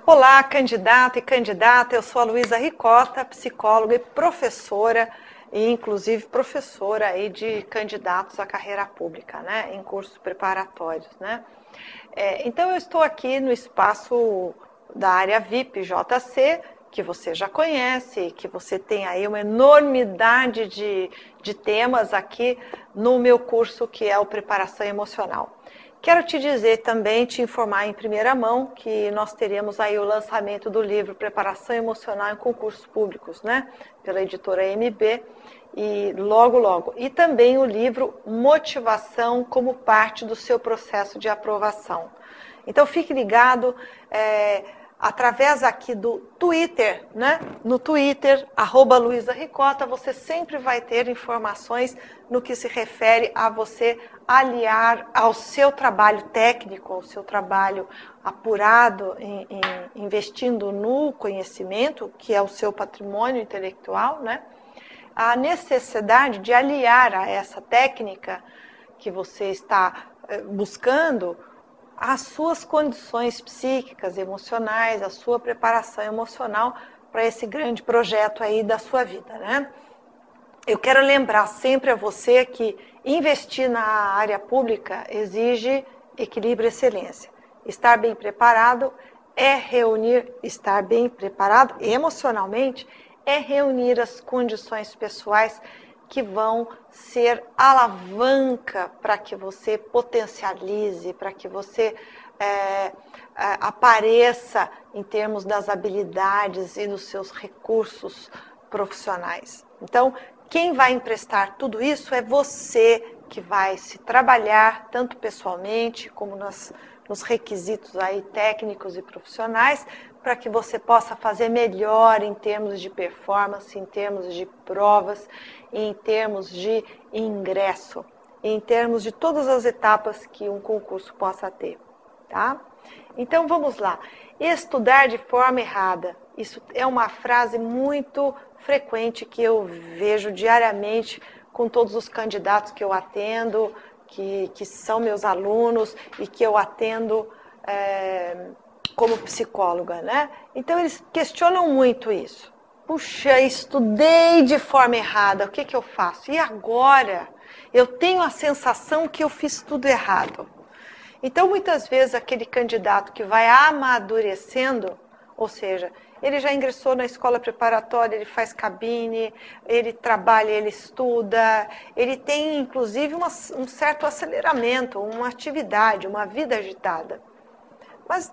Olá, candidato e candidata, eu sou a Luísa Ricota, psicóloga e professora, e inclusive professora aí de candidatos à carreira pública, né, em cursos preparatórios, né. Então eu estou aqui no espaço da área VIP JC, que você já conhece, que você tem aí uma enormidade de temas aqui no meu curso, que é o Preparação Emocional. Quero te dizer também, te informar em primeira mão, que nós teremos aí o lançamento do livro Preparação Emocional em Concursos Públicos, né? Pela editora MB, e logo, logo. E também o livro Motivação como parte do seu processo de aprovação. Então fique ligado, através aqui do Twitter, né? No Twitter, @LuisaRicota, você sempre vai ter informações no que se refere a você aliar ao seu trabalho técnico, ao seu trabalho apurado, investindo no conhecimento, que é o seu patrimônio intelectual, né? A necessidade de aliar a essa técnica que você está buscando as suas condições psíquicas, emocionais, a sua preparação emocional para esse grande projeto aí da sua vida, né? Eu quero lembrar sempre a você que investir na área pública exige equilíbrio e excelência. Estar bem preparado estar bem preparado emocionalmente é reunir as condições pessoais que vão ser alavanca para que você potencialize, para que você apareça em termos das habilidades e dos seus recursos profissionais. Então, quem vai emprestar tudo isso é você que vai se trabalhar tanto pessoalmente como nos requisitos aí técnicos e profissionais, para que você possa fazer melhor em termos de performance, em termos de provas, em termos de ingresso, em termos de todas as etapas que um concurso possa ter, tá? Então vamos lá. Estudar de forma errada. Isso é uma frase muito frequente que eu vejo diariamente com todos os candidatos que eu atendo, que são meus alunos e que eu atendo como psicóloga, né? Então eles questionam muito isso. Puxa, estudei de forma errada, o que eu faço? E agora? Eu tenho a sensação que eu fiz tudo errado. Então, muitas vezes, aquele candidato que vai amadurecendo, ou seja, ele já ingressou na escola preparatória, ele faz cabine, ele trabalha, ele estuda, ele tem, inclusive, um certo aceleramento, uma atividade, uma vida agitada. Mas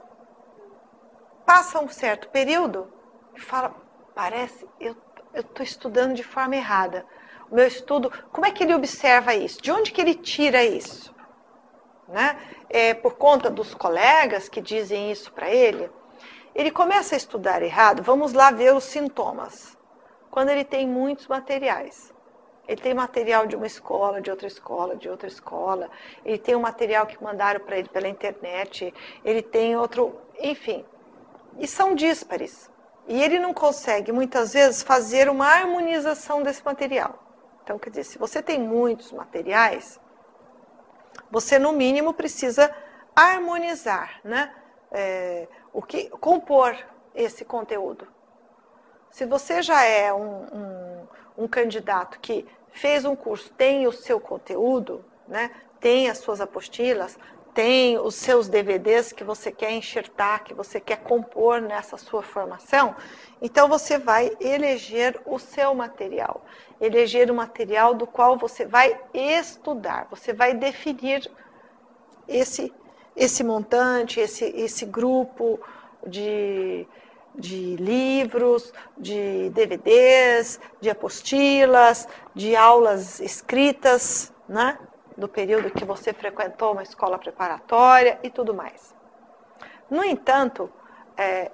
passa um certo período e fala, parece, eu estou estudando de forma errada. O meu estudo, como é que ele observa isso? De onde que ele tira isso? Né? Por conta dos colegas que dizem isso para ele, ele começa a estudar errado. Vamos lá ver os sintomas. Quando ele tem muitos materiais. Ele tem material de uma escola, de outra escola, de outra escola. Ele tem um material que mandaram para ele pela internet. Ele tem outro, enfim. E são díspares. E ele não consegue, muitas vezes, fazer uma harmonização desse material. Então, quer dizer, se você tem muitos materiais, você, no mínimo, precisa harmonizar, né? Compor esse conteúdo. Se você já é um candidato que fez um curso, tem o seu conteúdo, né? Tem as suas apostilas, tem os seus DVDs que você quer enxertar, que você quer compor nessa sua formação, então você vai eleger o seu material. Eleger o material do qual você vai estudar, você vai definir esse montante, esse grupo de livros, de DVDs, de apostilas, de aulas escritas, né? Do período que você frequentou uma escola preparatória e tudo mais. No entanto,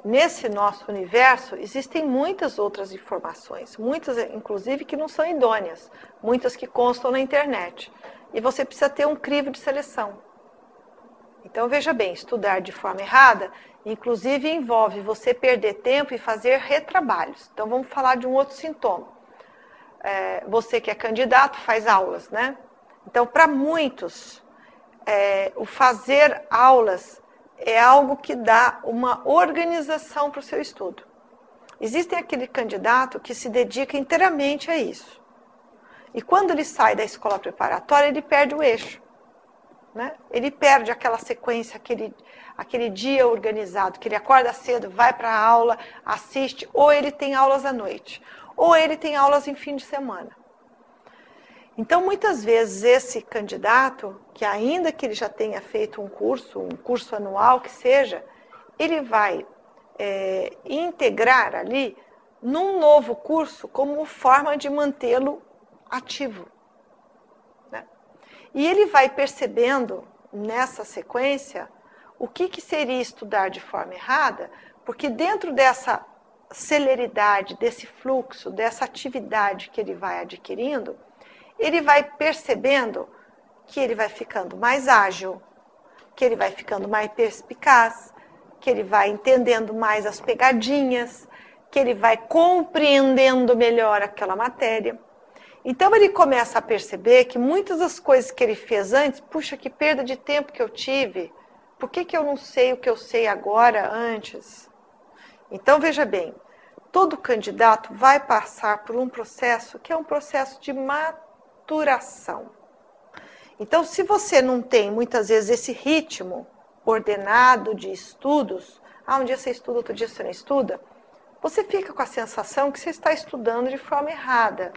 nesse nosso universo, existem muitas outras informações, muitas, inclusive, que não são idôneas, muitas que constam na internet. E você precisa ter um crivo de seleção. Então, veja bem, estudar de forma errada, inclusive, envolve você perder tempo e fazer retrabalhos. Então, vamos falar de um outro sintoma. você que é candidato faz aulas, né? Então, para muitos, o fazer aulas é algo que dá uma organização para o seu estudo. Existe aquele candidato que se dedica inteiramente a isso. E quando ele sai da escola preparatória, ele perde o eixo. Né? Ele perde aquela sequência, aquele dia organizado, que ele acorda cedo, vai para a aula, assiste, ou ele tem aulas à noite, ou ele tem aulas em fim de semana. Então, muitas vezes, esse candidato, que ainda que ele já tenha feito um curso anual que seja, ele vai integrar ali num novo curso como forma de mantê-lo ativo. Né? E ele vai percebendo nessa sequência o que seria estudar de forma errada, porque dentro dessa celeridade, desse fluxo, dessa atividade que ele vai adquirindo, ele vai percebendo que ele vai ficando mais ágil, que ele vai ficando mais perspicaz, que ele vai entendendo mais as pegadinhas, que ele vai compreendendo melhor aquela matéria. Então ele começa a perceber que muitas das coisas que ele fez antes, puxa, que perda de tempo que eu tive, por que eu não sei o que eu sei agora antes? Então veja bem, todo candidato vai passar por um processo que é um processo de maturação. Então, se você não tem, muitas vezes, esse ritmo ordenado de estudos, um dia você estuda, outro dia você não estuda, você fica com a sensação que você está estudando de forma errada.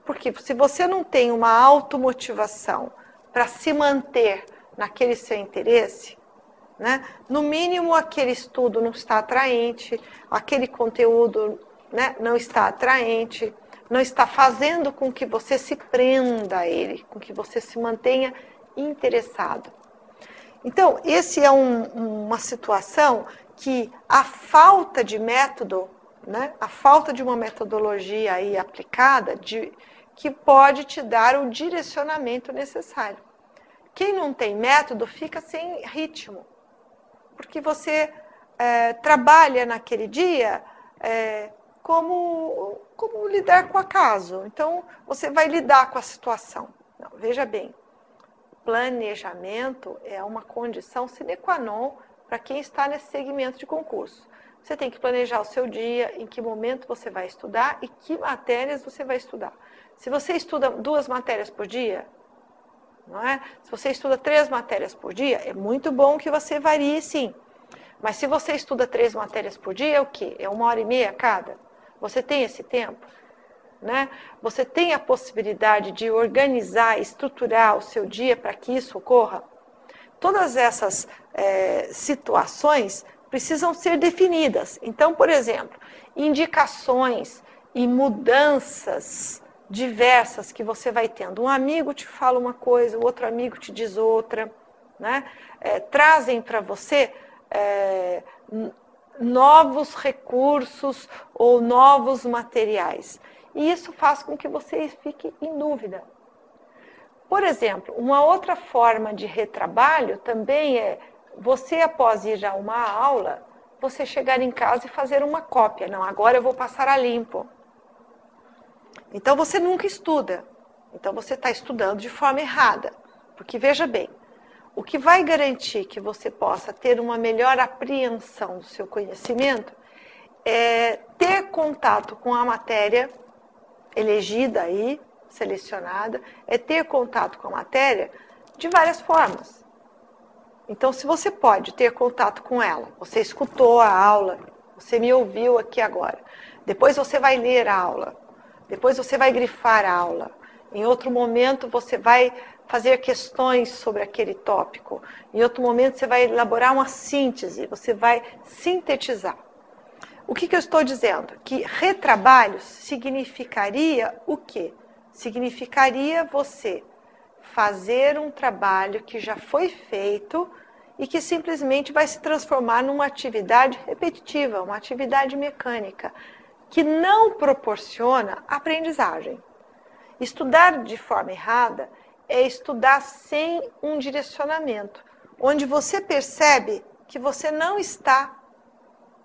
Porque se você não tem uma automotivação para se manter naquele seu interesse, né, no mínimo aquele estudo não está atraente, aquele conteúdo, né, não está atraente, não está fazendo com que você se prenda a ele, com que você se mantenha interessado. Então, esse é uma situação que a falta de método, né, a falta de uma metodologia aí aplicada, que pode te dar o direcionamento necessário. Quem não tem método fica sem ritmo, porque você trabalha naquele dia como lidar com o acaso. Então, você vai lidar com a situação. Não, veja bem, planejamento é uma condição sine qua non para quem está nesse segmento de concurso. Você tem que planejar o seu dia, em que momento você vai estudar e que matérias você vai estudar. Se você estuda 2 matérias por dia, não é? Se você estuda 3 matérias por dia, é muito bom que você varie sim. Mas se você estuda 3 matérias por dia, é o quê? É 1h30 cada? Você tem esse tempo? Né? Você tem a possibilidade de organizar, estruturar o seu dia para que isso ocorra? Todas essas situações precisam ser definidas. Então, por exemplo, indicações e mudanças diversas que você vai tendo. Um amigo te fala uma coisa, o outro amigo te diz outra, né? Trazem para você novos recursos ou novos materiais. E isso faz com que você fique em dúvida. Por exemplo, uma outra forma de retrabalho também é você, após ir a uma aula, você chegar em casa e fazer uma cópia. Não, agora eu vou passar a limpo. Então, você nunca estuda. Então, você está estudando de forma errada. Porque, veja bem, o que vai garantir que você possa ter uma melhor apreensão do seu conhecimento é ter contato com a matéria elegida aí, selecionada, é ter contato com a matéria de várias formas. Então, se você pode ter contato com ela, você escutou a aula, você me ouviu aqui agora, depois você vai ler a aula, depois você vai grifar a aula, em outro momento você vai fazer questões sobre aquele tópico, em outro momento você vai elaborar uma síntese, você vai sintetizar. O que eu estou dizendo? Que retrabalho significaria o quê? Significaria você fazer um trabalho que já foi feito e que simplesmente vai se transformar numa atividade repetitiva, uma atividade mecânica, que não proporciona aprendizagem. Estudar de forma errada é estudar sem um direcionamento, onde você percebe que você não está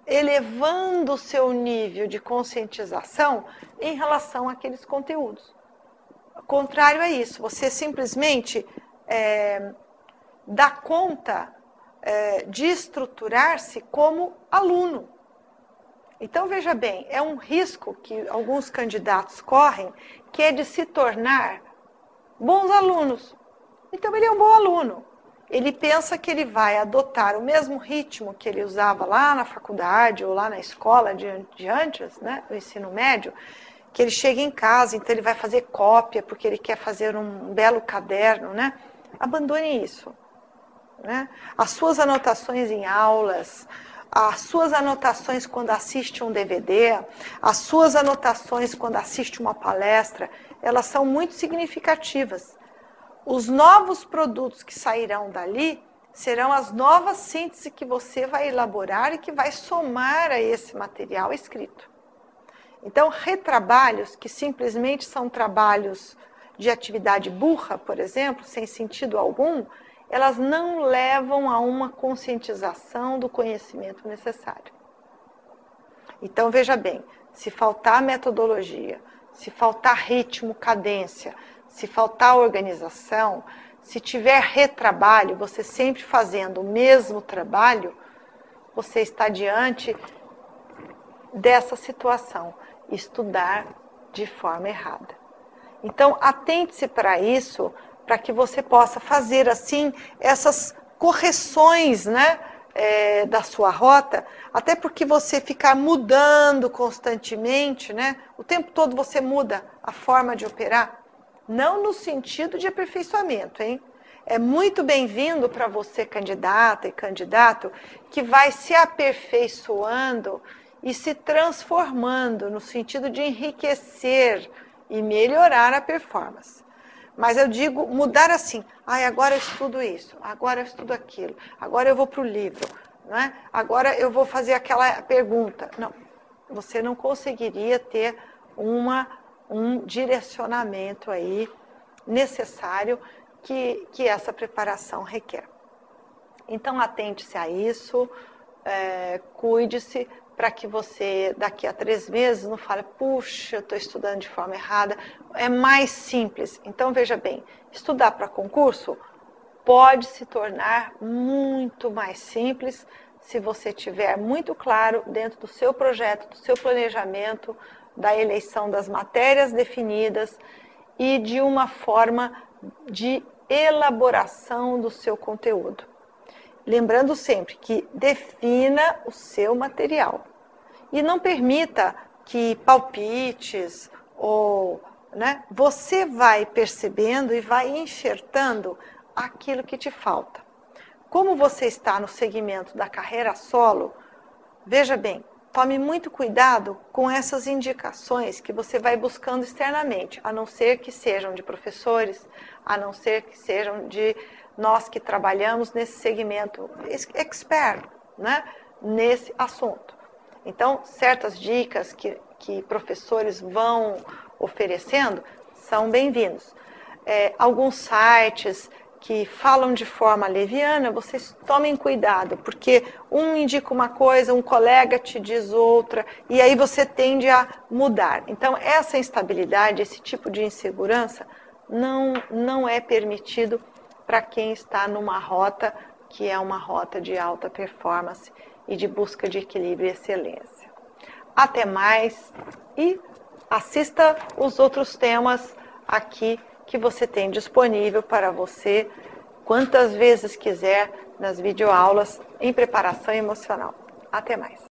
elevando o seu nível de conscientização em relação àqueles conteúdos. O contrário é isso, você simplesmente dá conta de estruturar-se como aluno. Então, veja bem, é um risco que alguns candidatos correm, que é de se tornar bons alunos. Então, ele é um bom aluno. Ele pensa que ele vai adotar o mesmo ritmo que ele usava lá na faculdade ou lá na escola de antes, né, no ensino médio, que ele chega em casa, então ele vai fazer cópia porque ele quer fazer um belo caderno, né? Abandone isso, né? As suas anotações em aulas, as suas anotações quando assiste um DVD, as suas anotações quando assiste uma palestra, elas são muito significativas. Os novos produtos que sairão dali serão as novas sínteses que você vai elaborar e que vai somar a esse material escrito. Então, retrabalhos que simplesmente são trabalhos de atividade burra, por exemplo, sem sentido algum, elas não levam a uma conscientização do conhecimento necessário. Então, veja bem, se faltar metodologia, se faltar ritmo, cadência, se faltar organização, se tiver retrabalho, você sempre fazendo o mesmo trabalho, você está diante dessa situação, estudar de forma errada. Então, atente-se para isso, para que você possa fazer assim essas correções, né, da sua rota, até porque você ficar mudando constantemente, né, o tempo todo você muda a forma de operar, não no sentido de aperfeiçoamento, hein? É muito bem-vindo para você, candidata e candidato, que vai se aperfeiçoando e se transformando no sentido de enriquecer e melhorar a performance. Mas eu digo mudar assim, agora eu estudo isso, agora eu estudo aquilo, agora eu vou para o livro, né? Agora eu vou fazer aquela pergunta. Não, você não conseguiria ter um direcionamento aí necessário que essa preparação requer. Então, atente-se a isso, cuide-se para que você, daqui a 3 meses, não fale, puxa, eu estou estudando de forma errada. É mais simples. Então, veja bem, estudar para concurso pode se tornar muito mais simples se você tiver muito claro dentro do seu projeto, do seu planejamento, da eleição das matérias definidas e de uma forma de elaboração do seu conteúdo. Lembrando sempre que defina o seu material e não permita que palpites ou, né, você vai percebendo e vai enxertando aquilo que te falta. Como você está no segmento da carreira solo, veja bem, tome muito cuidado com essas indicações que você vai buscando externamente, a não ser que sejam de professores, a não ser que sejam de nós que trabalhamos nesse segmento expert, né, nesse assunto. Então, certas dicas que professores vão oferecendo são bem-vindos. Alguns sites que falam de forma leviana, vocês tomem cuidado, porque um indica uma coisa, um colega te diz outra, e aí você tende a mudar. Então, essa instabilidade, esse tipo de insegurança, não é permitido para quem está numa rota que é uma rota de alta performance e de busca de equilíbrio e excelência. Até mais e assista os outros temas aqui que você tem disponível para você quantas vezes quiser nas videoaulas em preparação emocional. Até mais.